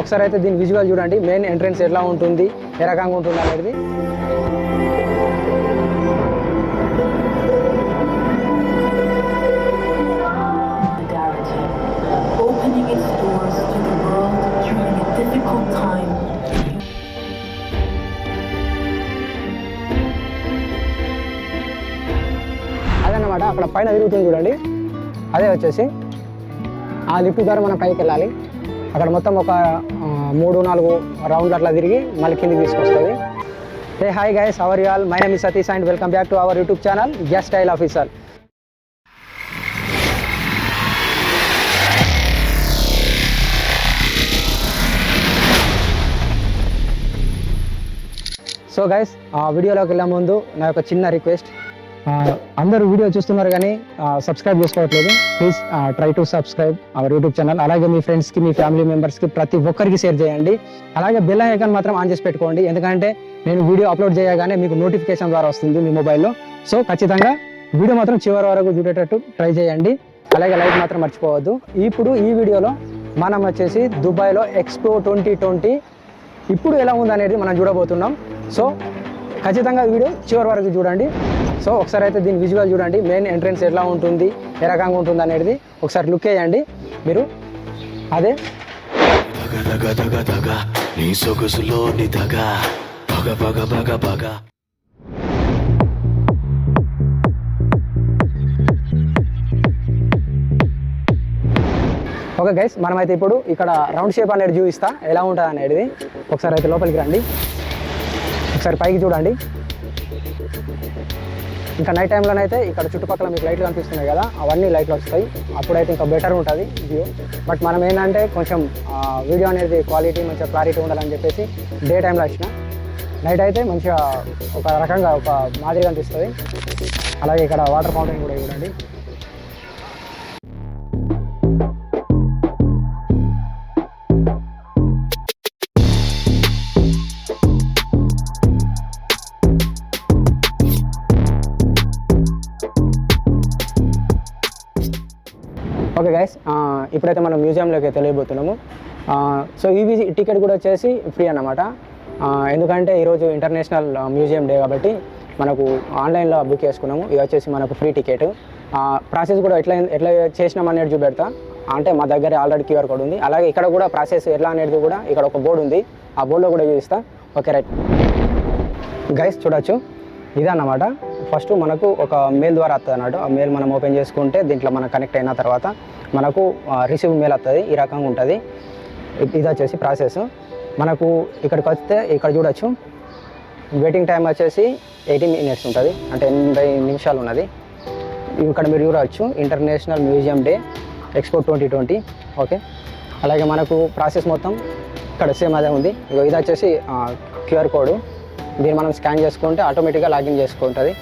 ఒకసారి అయితే దీని విజువల్ చూడండి, మెయిన్ ఎంట్రన్స్ ఎట్లా ఉంటుంది, ఏ రకంగా ఉంటుంది అనేది. అదన్నమాట అక్కడ పైన తిరుగుతుంది చూడండి, అదే వచ్చేసి ఆ లిఫ్ట్ ద్వారా మనం పైకి వెళ్ళాలి. అక్కడ మొత్తం ఒక 3-4 రౌండ్లు అట్లా తిరిగి మళ్ళీ కిందికి తీసుకొస్తుంది. Hey hi guys, how are you all? My name is Satish and welcome back to our YouTube channel just style officer. So guys, వీడియోలోకి వెళ్ళే ముందు నా యొక్క చిన్న రిక్వెస్ట్, అందరూ వీడియో చూస్తున్నారు కానీ సబ్స్క్రైబ్ చేసుకోవట్లేదు. Please try to subscribe our YouTube channel. అలాగే మీ ఫ్రెండ్స్కి, మీ ఫ్యామిలీ మెంబర్స్కి ప్రతి ఒక్కరికి షేర్ చేయండి. అలాగే బెల్ ఐకాన్ మాత్రం ఆన్ చేసి పెట్టుకోండి, ఎందుకంటే నేను వీడియో అప్లోడ్ చేయగానే మీకు నోటిఫికేషన్ ద్వారా వస్తుంది మీ మొబైల్లో. సో ఖచ్చితంగా వీడియో మాత్రం చివరి వరకు చూడేటట్టు ట్రై చేయండి. అలాగే లైక్ మాత్రం మర్చిపోవద్దు. ఇప్పుడు ఈ వీడియోలో మనం వచ్చేసి దుబాయ్లో ఎక్స్పో 2020 ఇప్పుడు ఎలా ఉందనేది మనం చూడబోతున్నాం. సో ఖచ్చితంగా వీడియో చివరి వరకు చూడండి. సో ఒకసారి అయితే దీని విజువల్ చూడండి, మెయిన్ ఎంట్రన్స్ ఎట్లా ఉంటుంది, ఏ రకంగా ఉంటుంది అనేది ఒకసారి లుక్ వేయండి మీరు. అదే ఓకే గైస్, మనమైతే ఇప్పుడు ఇక్కడ రౌండ్ షేప్ అనేది చూపిస్తా ఎలా ఉంటుంది అనేది. ఒకసారి అయితే లోపలికి రండి, ఒకసారి పైకి చూడండి. ఇంకా నైట్ టైంలోనైతే ఇక్కడ చుట్టుపక్కల మీకు లైట్లు కనిపిస్తున్నాయి కదా, అవన్నీ లైట్లు వస్తాయి, అప్పుడైతే ఇంకా బెటర్ ఉంటుంది వ్యూ. బట్ మనం ఏంటంటే కొంచెం వీడియో అనేది క్వాలిటీ మంచిగా క్లారిటీ ఉండాలని చెప్పేసి డే టైంలో వచ్చిన. నైట్ అయితే మంచిగా ఒక రకంగా ఒక మాదిరిగా అనిపిస్తుంది. అలాగే ఇక్కడ వాటర్ ఫౌంటైన్ కూడా చూడండి. ఓకే గైస్, ఇప్పుడైతే మనం మ్యూజియంలోకి తెలియబోతున్నాము. సో ఈ టికెట్ కూడా వచ్చేసి ఫ్రీ అన్నమాట. ఎందుకంటే ఈరోజు ఇంటర్నేషనల్ మ్యూజియం డే కాబట్టి మనకు ఆన్లైన్లో బుక్ చేసుకున్నాము. ఇది వచ్చేసి మనకు ఫ్రీ టికెట్. ప్రాసెస్ కూడా ఎట్లా చేసినాం అనేది చూపెడతా. అంటే మా దగ్గర ఆల్రెడీ QR కోడ్ ఉంది. అలాగే ఇక్కడ కూడా ప్రాసెస్ ఎట్లా అనేది కూడా ఇక్కడ ఒక బోర్డు ఉంది, ఆ బోర్డులో కూడా చూపిస్తా. ఓకే రైట్ గైస్, చూడొచ్చు ఇదన్నమాట. ఫస్ట్ మనకు ఒక మెయిల్ ద్వారా వస్తుంది అన్నట్టు. ఆ మెయిల్ మనం ఓపెన్ చేసుకుంటే దీంట్లో మనం కనెక్ట్ అయిన తర్వాత మనకు రిసీవ్ మెయిల్ వస్తుంది. ఈ రకంగా ఉంటుంది. ఇది వచ్చేసి ప్రాసెస్. మనకు ఇక్కడికి వస్తే ఇక్కడ చూడొచ్చు వెయిటింగ్ టైం వచ్చేసి 80 minutes ఉంటుంది, అంటే 80 నిమిషాలు ఉన్నది. ఇక్కడ మీరు చూడవచ్చు international museum day expo 2020. Okay, అలాగే మనకు ప్రాసెస్ మొత్తం ఇక్కడ సేమ్ అదే ఉంది. ఇది వచ్చేసి QR కోడ్. దీన్ని మనం స్కాన్ చేసుకుంటే ఆటోమేటిక్గా లాగిన్ చేసుకుంటుంది.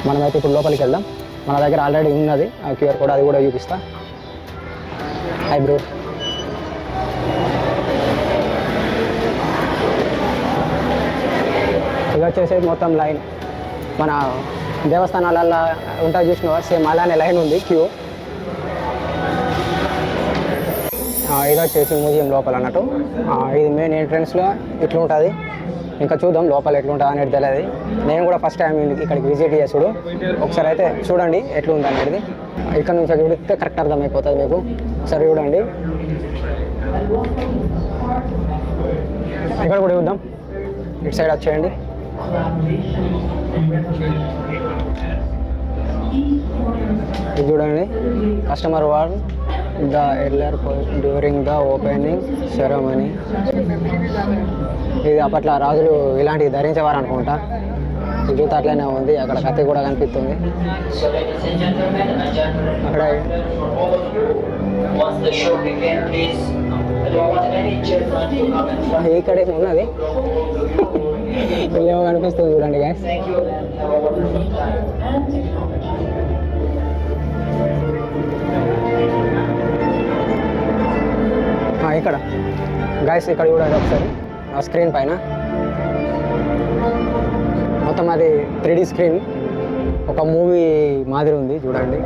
మనమైతే ఇప్పుడు లోపలికి వెళ్దాం. మన దగ్గర ఆల్రెడీ ఉన్నది ఆ QR కోడ్, అది కూడా చూపిస్తా. హై బ్రో, ఇది వచ్చేసి మొత్తం లైన్ మన దేవస్థానాలలో ఉంటుంది చూసిన సేమ్ అలానే లైన్ ఉంది, క్యూ. ఇది వచ్చేసి మ్యూజియం లోపల అన్నట్టు. ఇది మెయిన్ ఎంట్రన్స్లో ఇట్లా ఉంటుంది. ఇంకా చూద్దాం లోపల ఎట్లుంటుంది అనేది తెలియదు. నేను కూడా ఫస్ట్ టైం ఇక్కడికి విజిట్ చేసుడు. ఒకసారి అయితే చూడండి ఎట్లుంది అనేది. ఇక్కడ నుంచి చూడితే కరెక్ట్ అర్థమైపోతుంది మీకు. ఒకసారి చూడండి, ఇక్కడ కూడా చూద్దాం. ఇటు సైడ్ వచ్చేయండి. ఇది చూడండి, customer wore the earlier during the opening ceremony. ఇది అప్పట్లో రాజులు ఇలాంటివి ధరించేవారు అనుకుంటా. ఈ జూత అట్లనే ఉంది. అక్కడ కత్తి కూడా కనిపిస్తుంది. అక్కడ ఇక్కడే ఉన్నది ఏమో కనిపిస్తుంది చూడండి గాయస్. ఇక్కడ గాయస్ ఇక్కడ చూడండి ఒకసారి ఆ స్క్రీన్ పైన మొత్తం అది 3D స్క్రీన్. ఒక మూవీ మాదిరి ఉంది చూడండి.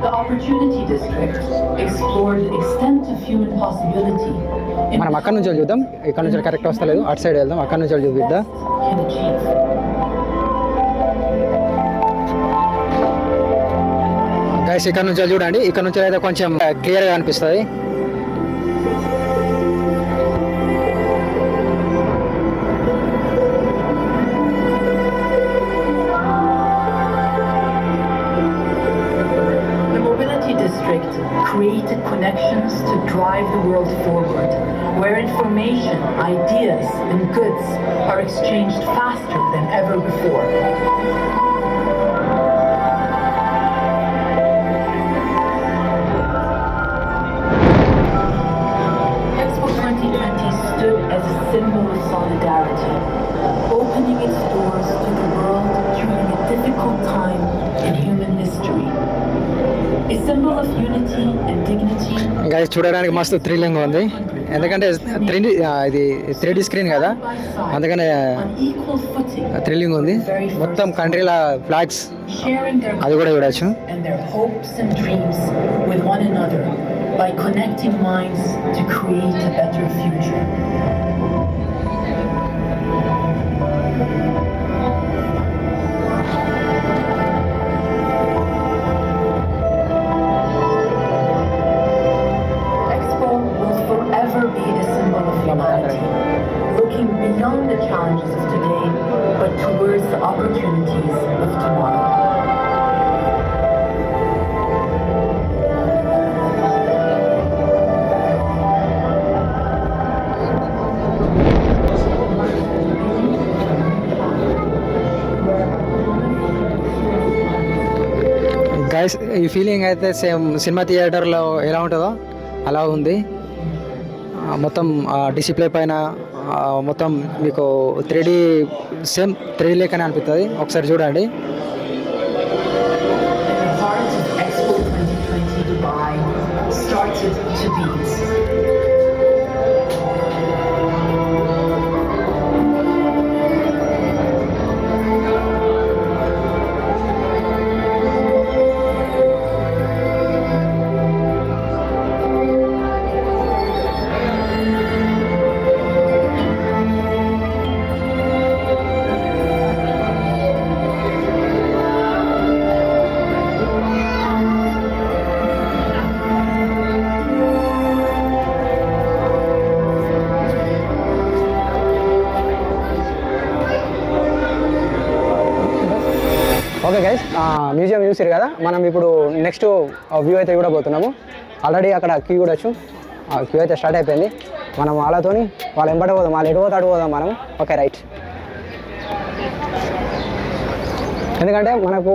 The Opportunity District explored the extent of human possibility. మనం అక్కడ నుంచి చూద్దాం, ఇక్కడ నుంచి కరెక్ట్ వస్తలేదు, అటు సైడ్ వెళ్దాం, అక్కడ నుంచి చూపిద్దాం. Can achieve. గైస్ ఇక్కడ నుంచి చూడండి, ఇక్కడ నుంచి అయితే కొంచెం క్లియర్గా అనిపిస్తుంది. Created connections to drive the world forward, where information, ideas, and goods are exchanged faster than ever before. Expo 2020 stood as a symbol of solidarity, opening its doors to the world during a difficult time in human history. A symbol of unity and dignity. Guys చూడడానికి మస్తు thrilling ఉంది, ఎందుకంటే ఇది 3D screen కదా, అందుకనే thrilling ఉంది. మొత్తం కంట్రీల flags అది కూడా చూడొచ్చు. By connecting minds to create a better future. Looking beyond the challenges of today, but towards the opportunities of tomorrow. Guys ఈ ఫీలింగ్ అయితే సేమ్ సినిమా థియేటర్లో ఎలా ఉంటుందో అలా ఉంది. మొత్తం డిస్ప్లే పైన మొత్తం మీకు 3D సేమ్ 3D లేకనే అనిపిస్తుంది. ఒకసారి చూడండి. Expo 2020 Dubai started to beat. Okay guys, museum చూసారు కదా, మనం ఇప్పుడు నెక్స్ట్ వ్యూ అయితే కూడా పోతున్నాము. ఆల్రెడీ అక్కడ క్యూ కూడా వచ్చు, క్యూ అయితే స్టార్ట్ అయిపోయింది. మనం వాళ్ళతోని వాళ్ళు ఎంబడ పోదాం, వాళ్ళు ఎటు పోతే అటు పోదాం మనం. Okay right. ఎందుకంటే మనకు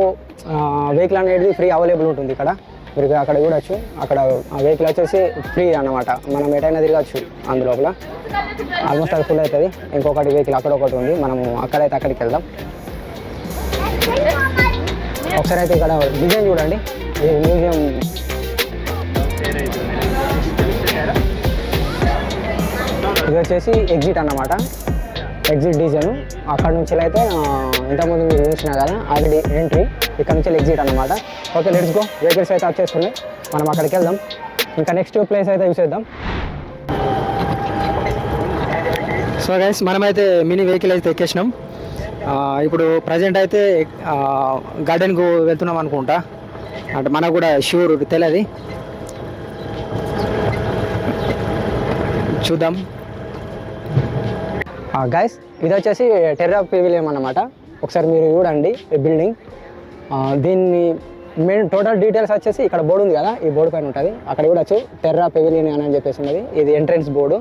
వెహికల్ అనేది ఫ్రీ అవైలబుల్ ఉంటుంది ఇక్కడ, మీరు అక్కడ చూడొచ్చు. అక్కడ వెహికల్ వచ్చేసి ఫ్రీ అన్నమాట, మనం ఎటైనా తిరగచ్చు అందులోపల. ఆల్మోస్ట్ అది ఫుల్ అవుతుంది. ఇంకొకటి వెహికల్ అక్కడ ఒకటి ఉంది, మనము అక్కడైతే అక్కడికి వెళ్దాం. ఒకసారి అయితే ఇక్కడ డిజైన్ చూడండి, ఈ మ్యూజియం ఇది వచ్చేసి ఎగ్జిట్ అన్నమాట, ఎగ్జిట్ డిజైన్. అక్కడ నుంచి అయితే ఇంతకుముందు మీరు చూసినా కదా ఆల్రెడీ ఎంట్రీ, ఇక్కడ నుంచి ఎగ్జిట్ అన్నమాట. Okay let's go. వెహికల్స్ అయితే వచ్చేస్తున్నాయి, మనం అక్కడికి వెళ్దాం. ఇంకా నెక్స్ట్ ప్లేస్ అయితే చూసేద్దాం. సో గైస్ మనమైతే మినీ వెహికల్ అయితే ఎక్కేసినాం. ఇప్పుడు ప్రజెంట్ అయితే గార్డెన్కు వెళ్తున్నాం అనుకుంటా, అంటే మనకు కూడా షూర్ తెలియదు, చూద్దాం. గైస్ ఇది వచ్చేసి టెర్రా పెవిలియన్ అన్నమాట. ఒకసారి మీరు చూడండి ఈ బిల్డింగ్. దీన్ని మెయిన్ టోటల్ డీటెయిల్స్ వచ్చేసి ఇక్కడ బోర్డు ఉంది కదా, ఈ బోర్డు పైన ఉంటుంది. అక్కడ కూడా వచ్చి టెర్రా పెవిలియన్ అని చెప్పేసి ఉన్నది. ఇది ఎంట్రెన్స్ బోర్డు.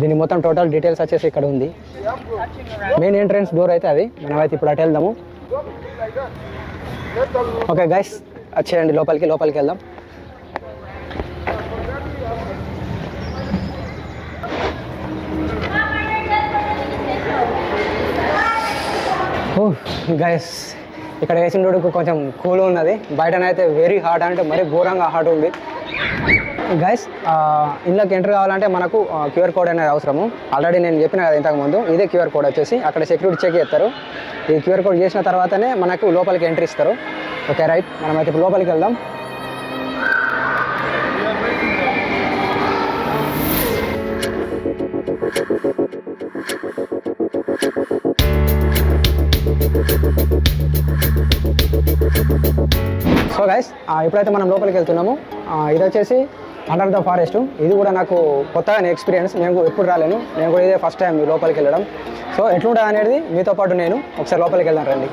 దీని మొత్తం టోటల్ డీటెయిల్స్ వచ్చేసి ఇక్కడ ఉంది. మెయిన్ ఎంట్రెన్స్ డోర్ అయితే అది. మనమైతే ఇప్పుడు అటు వెళ్దాము. ఓకే గైస్ వచ్చేయండి, లోపలికి వెళ్దాం. గైస్ ఇక్కడ వేసిన రోడ్డుకు కొంచెం కూల్ ఉన్నది, బయటనైతే వెరీ హాట్, అంటే మరీ ఘోరంగా హాట్ ఉంది. గైస్ ఇందులోకి ఎంటర్ కావాలంటే మనకు క్యూఆర్ కోడ్ అనేది అవసరము. ఆల్రెడీ నేను చెప్పిన కదా ఇంతకుముందు, ఇదే క్యూఆర్ కోడ్ వచ్చేసి అక్కడ సెక్యూరిటీ చెక్ చేస్తారు. ఈ క్యూఆర్ కోడ్ చేసిన తర్వాతనే మనకు లోపలికి ఎంట్రీ ఇస్తారు. ఓకే రైట్, మనమైతే ఇప్పుడు లోపలికి వెళ్దాం. సో గైస్ ఇప్పుడైతే మనం లోపలికి వెళ్తున్నాము. ఇది వచ్చేసి అండర్ ద ఫారెస్ట్. ఇది కూడా నాకు కొత్తగా ఎక్స్పీరియన్స్, నేను ఎప్పుడు రాలేను, నేను కూడా ఇదే ఫస్ట్ టైం లోపలికి వెళ్ళడం. సో ఎట్లుంటుంది అనేది మీతో పాటు నేను ఒకసారి లోపలికి వెళ్దాం రండి.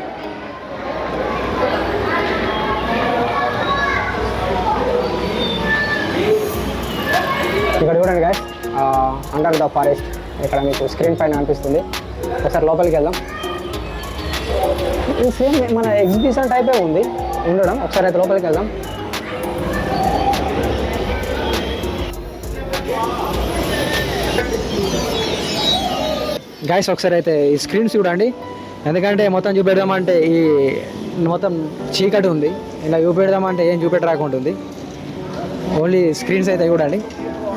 ఇక్కడ చూడండి గైస్, అండర్ ద ఫారెస్ట్ ఇక్కడ మీకు స్క్రీన్ పైన అనిపిస్తుంది. ఒకసారి లోపలికి వెళ్దాం. ఇది సేమ్ మన ఎగ్జిబిషన్ టైపే ఉంది ఉండడం. ఒకసారి అయితే లోపలికి వెళ్దాం. గైస్ ఒకసారి అయితే ఈ స్క్రీన్స్ చూడండి, ఎందుకంటే మొత్తం చూపెడదామంటే ఈ మొత్తం చీకటి ఉంది, ఇలా చూపెడదామంటే ఏం చూపెట్టరాకుంటుంది. ఓన్లీ స్క్రీన్స్ అయితే చూడండి.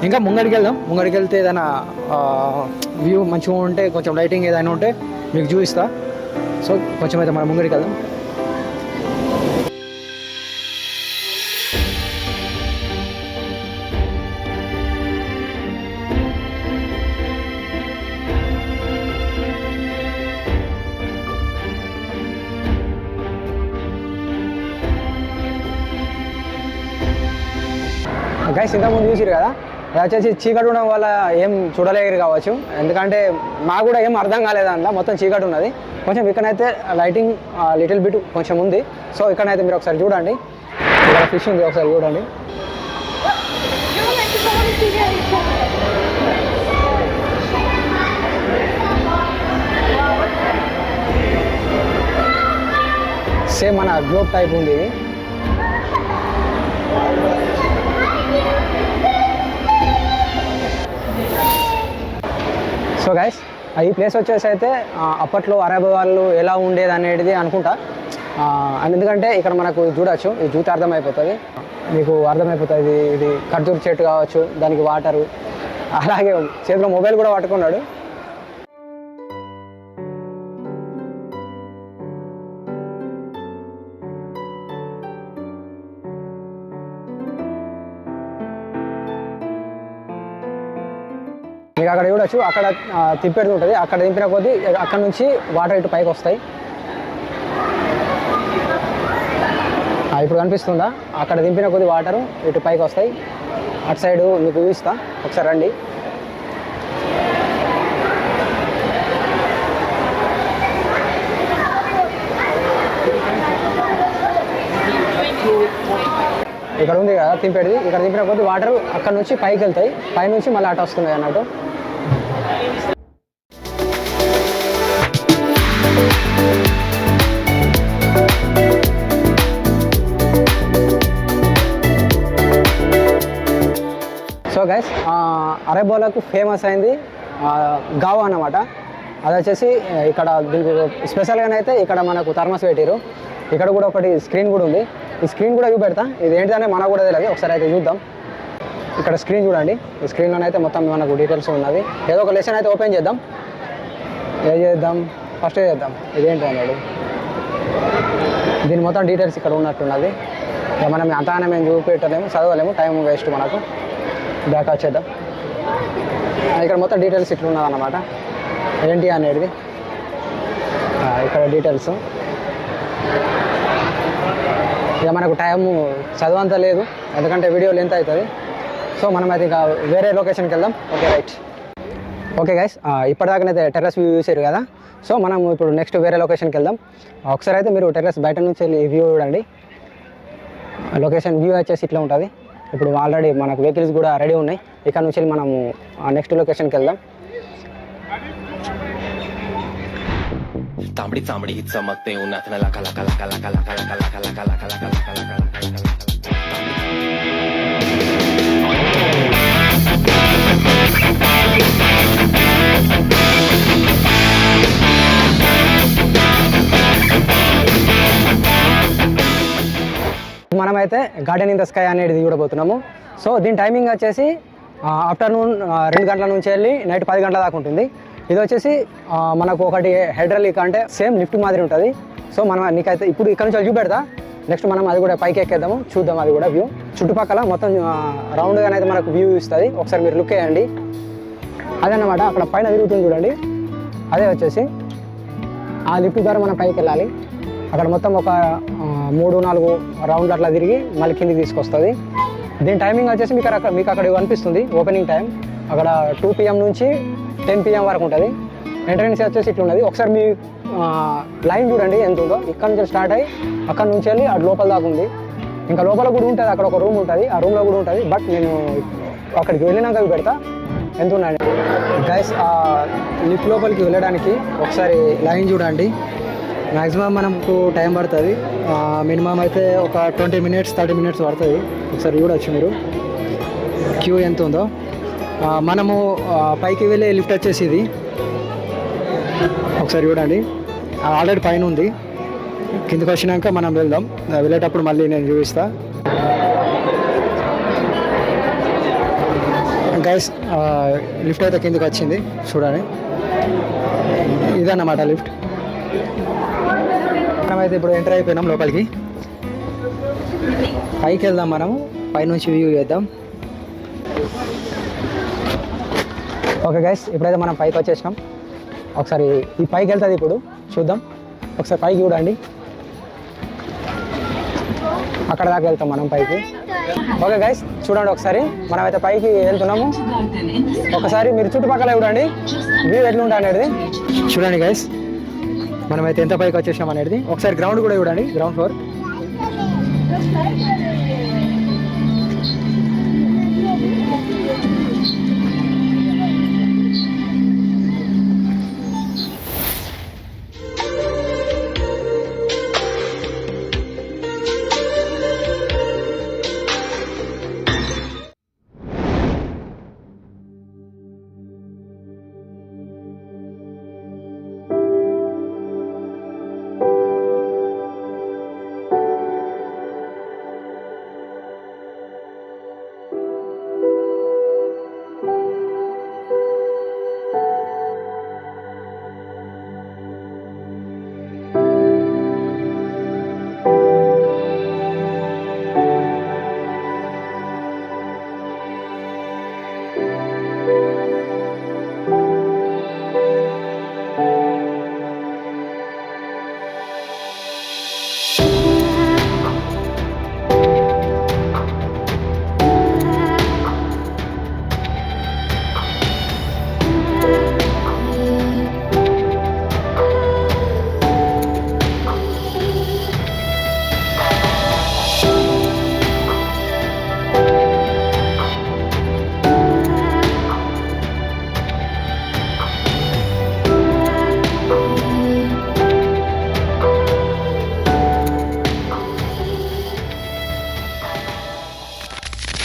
ఇంకా ముంగడికి వెళ్దాం. ముంగడికి వెళ్తే ఏదైనా వ్యూ మంచిగా ఉంటే, కొంచెం లైటింగ్ ఏదైనా ఉంటే మీకు చూపిస్తా. సో కొంచెం అయితే మనం ముంగడికి వెళ్దాం. గైస్ ఇంతకుముందు చూసిరు కదా, అది వచ్చేసి చీకటి ఉండడం వల్ల ఏం చూడలేరు కావచ్చు, ఎందుకంటే మాకు కూడా ఏం అర్థం కాలేదంట, మొత్తం చీకటి ఉన్నది. కొంచెం ఇక్కడైతే లైటింగ్ లిటిల్ బిట్ కొంచెం ఉంది. సో ఇక్కడైతే మీరు ఒకసారి చూడండి, ఇక్కడ ఫిష్ ఉంది, ఒకసారి చూడండి. సేమ్ మన గ్లోబ్ టైప్ ఉంది ఇది. సో గైస్ ఈ ప్లేస్ వచ్చేసి అయితే అప్పట్లో అరబ్ వాళ్ళు ఎలా ఉండేది అనేది అనుకుంటా. ఎందుకంటే ఇక్కడ మనకు చూడొచ్చు, ఇది చూస్తే అర్థమైపోతుంది, మీకు అర్థమైపోతుంది. ఇది ఖర్జూర్ చెట్టు కావచ్చు, దానికి వాటరు, అలాగే చేతిలో మొబైల్ కూడా పట్టుకున్నాడు. మీకు అక్కడ చూడొచ్చు, అక్కడ తిప్పేది ఉంటుంది. అక్కడ దింపిన కొద్దీ అక్కడ నుంచి వాటర్ ఇటు పైకి వస్తాయి. ఇప్పుడు కనిపిస్తుందా, అక్కడ దింపిన కొద్ది వాటరు ఇటు పైకి వస్తాయి. అటు సైడు మీకు చూపిస్తా, ఒకసారి రండి. ఇక్కడ ఉంది కదా తింపేది, ఇక్కడ దింపిన కొద్ది వాటర్ అక్కడ నుంచి పైకి వెళ్తాయి, పై నుంచి మళ్ళీ అటు వస్తున్నాయి అన్నట్టు. సో గైస్ అరేబోలకు ఫేమస్ అయింది గావా అన్నమాట. అది వచ్చేసి ఇక్కడ దీనికి స్పెషల్గానైతే ఇక్కడ మనకు థర్మస్ పెట్టారు. ఇక్కడ కూడా ఒకటి స్క్రీన్ కూడా ఉంది. ఈ స్క్రీన్ కూడా చూపెడతా, ఇది ఏంటిదనే మనకు కూడా తెలియదు. ఒకసారి అయితే చూద్దాం. ఇక్కడ స్క్రీన్ చూడండి, ఈ స్క్రీన్లోనైతే మొత్తం మనకు డీటెయిల్స్ ఉన్నది. ఏదో ఒక లెసన్ అయితే ఓపెన్ చేద్దాం. ఏం చేద్దాం, ఫస్ట్ చేద్దాం. ఇదేంటి అన్నాడు, దీని మొత్తం డీటెయిల్స్ ఇక్కడ ఉన్నట్టున్నది. ఇక మనం అంతగానే మేము చూపెట్టలేము, చదవలేము, టైం వేస్ట్ మనకు. బ్యాక్ వచ్చేద్దాం. ఇక్కడ మొత్తం డీటెయిల్స్ ఇట్లా ఉన్నదన్నమాట, ఏంటి అనేది. ఇక్కడ డీటెయిల్స్ ఇక మనకు టైము చదవంత లేదు, ఎందుకంటే వీడియో లెంత్ అవుతుంది. సో మనం అయితే ఇంకా వేరే లొకేషన్కి వెళ్దాం. Okay right. ఓకే గైస్, ఇప్పటిదాకానైతే టెర్రస్ వ్యూ చూసారు కదా. సో మనం ఇప్పుడు నెక్స్ట్ వేరే లొకేషన్కి వెళ్దాం. ఒకసారి అయితే మీరు టెర్రస్ బయట నుంచి వెళ్ళి వ్యూ చూడండి. లొకేషన్ వ్యూ వచ్చేసి ఇట్లా ఉంటుంది. ఇప్పుడు ఆల్రెడీ మనకు వెహికల్స్ కూడా రెడీ ఉన్నాయి. ఇక్కడ నుంచి వెళ్ళి మనము నెక్స్ట్ లొకేషన్కి వెళ్దాం. तांबडी तांबडी ही चमकते उन्हात ना लाका लाका लाका लाका लाका लाका लाका लाका लाका लाका लाका लाका మనమైతే గార్డెన్ ఇన్ ద స్కై అనేది చూడబోతున్నాము. సో దీని టైమింగ్ వచ్చేసి ఆఫ్టర్నూన్ 2 గంటల నుంచి వెళ్ళి నైట్ 10 గంటల దాకా ఉంటుంది. ఇది వచ్చేసి మనకు ఒకటి హైడ్రాలిక్ అంటే సేమ్ లిఫ్ట్ మాదిరి ఉంటుంది. సో మనం నీకైతే ఇప్పుడు ఇక్కడ నుంచి చూపెడతా, నెక్స్ట్ మనం అది కూడా పైకి ఎక్కేద్దాము, చూద్దాం అది కూడా వ్యూ. చుట్టుపక్కల మొత్తం రౌండ్గానే అయితే మనకు వ్యూ ఇస్తుంది. ఒకసారి మీరు లుక్ వేయండి. అదన్నమాట అక్కడ పైన తిరుగుతుంది చూడండి, అదే వచ్చేసి ఆ లిఫ్ట్ ద్వారా మనం పైకి వెళ్ళాలి. అక్కడ మొత్తం ఒక 3-4 రౌండ్లు అట్లా తిరిగి మళ్ళీ కిందికి తీసుకొస్తుంది. దీని టైమింగ్ వచ్చేసి మీకు అక్కడ కనిపిస్తుంది ఓపెనింగ్ టైం. అక్కడ 2 PM నుంచి 10 PM వరకు ఉంటుంది. ఎంట్రన్స్ వచ్చేసి ఇట్లా ఉన్నది. ఒకసారి మీ లైన్ చూడండి ఎంత ఉందో. ఇక్కడ నుంచి స్టార్ట్ అయ్యి అక్కడ నుంచి వెళ్ళి అటు లోపల దాకా ఉంది. ఇంకా లోపల కూడా ఉంటుంది, అక్కడ ఒక రూమ్ ఉంటుంది, ఆ రూమ్లో కూడా ఉంటుంది. బట్ నేను అక్కడికి వెళ్ళినాక పెడతా ఎంత ఉన్నాయి గైస్. ఆ లిఫ్ట్ లోపలికి వెళ్ళడానికి ఒకసారి లైన్ చూడండి. మ్యాక్సిమం మనకు టైం పడుతుంది, మినిమం అయితే ఒక 20 minutes 30 minutes పడుతుంది. ఒకసారి చూడవచ్చు మీరు క్యూ ఎంత ఉందో. మనము పైకి వెళ్ళే లిఫ్ట్ వచ్చేసి ఇది ఒకసారి చూడండి, ఆల్రెడీ పైన ఉంది. కిందకి వచ్చినాక మనం వెళ్దాం, వెళ్ళేటప్పుడు మళ్ళీ నేను చూపిస్తా గైస్. లిఫ్ట్ అయితే కిందకి వచ్చింది చూడండి, ఇదన్నమాట లిఫ్ట్. మనమైతే ఇప్పుడు ఎంటర్ అయిపోయినాం లోపలికి. పైకి వెళ్దాం, మనము పైనుంచి వ్యూ చేద్దాం. ఓకే గైస్, ఇప్పుడైతే మనం పైకి వచ్చేసినాం. ఒకసారి ఈ పైకి వెళ్తుంది, ఇప్పుడు చూద్దాం. ఒకసారి పైకి చూడండి, అక్కడ దాకా వెళ్తాం మనం పైకి. ఓకే గైస్, చూడండి ఒకసారి మనమైతే పైకి వెళ్తున్నాము. ఒకసారి మీరు చుట్టుపక్కల చూడండి వ్యూ ఎట్లుంటా అనేది చూడండి గైస్. మనమైతే ఎంత పైకి వచ్చేసాం అనేది ఒకసారి గ్రౌండ్ కూడా చూడండి, గ్రౌండ్ ఫ్లోర్.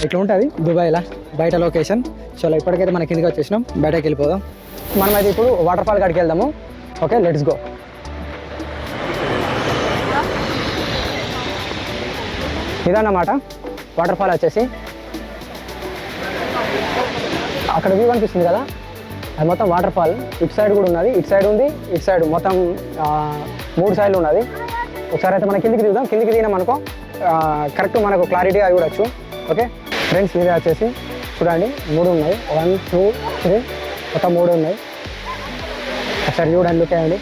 ఇట్లా ఉంటుంది దుబాయ్లో బయట లొకేషన్. చలో ఇప్పటికైతే మన కిందకి వచ్చేసినాం, బయటకి వెళ్ళిపోదాం. మనమైతే ఇప్పుడు వాటర్ ఫాల్ కాడికి వెళ్దాము. Okay, let's go. ఇదన్నమాట వాటర్ ఫాల్ వచ్చేసి. అక్కడ వ్యూ కనిపిస్తుంది కదా, అది మొత్తం వాటర్ ఫాల్. ఇటు సైడ్ కూడా ఉన్నది, ఇటు సైడ్ ఉంది, ఇటు సైడ్ మొత్తం 3 సైడ్లు ఉన్నది. ఒకసారి అయితే మనం కిందికి దిగుదాం. కిందికి దిగినాం అనుకో కరెక్ట్ మనకు క్లారిటీగా చూడొచ్చు. ఓకే ఫ్రెండ్స్, ఇది వచ్చేసి చూడండి 3 ఉన్నాయి, 1 2 3 మొత్తం 3 ఉన్నాయి. ఒకసారి చూడండి, లుక్ అయ్యండి.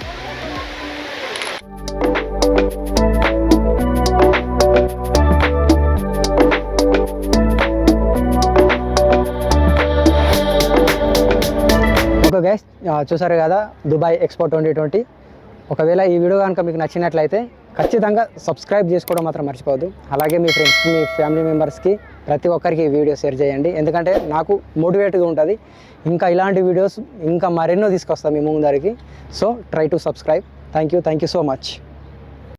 ఓకే గైస్, చూసారు కదా దుబాయ్ ఎక్స్పో 2020. ఒకవేళ ఈ వీడియో కనుక మీకు నచ్చినట్లయితే ఖచ్చితంగా సబ్స్క్రైబ్ చేసుకోవడం మాత్రం మర్చిపోవద్దు. అలాగే మీ ఫ్రెండ్స్కి, మీ ఫ్యామిలీ మెంబర్స్కి ప్రతి ఒక్కరికి ఈ వీడియో షేర్ చేయండి. ఎందుకంటే నాకు మోటివేట్గా ఉంటుంది. ఇంకా ఇలాంటి వీడియోస్ ఇంకా మరెన్నో తీసుకొస్తాం మీ ముందరికి. So try to subscribe. Thank you so much.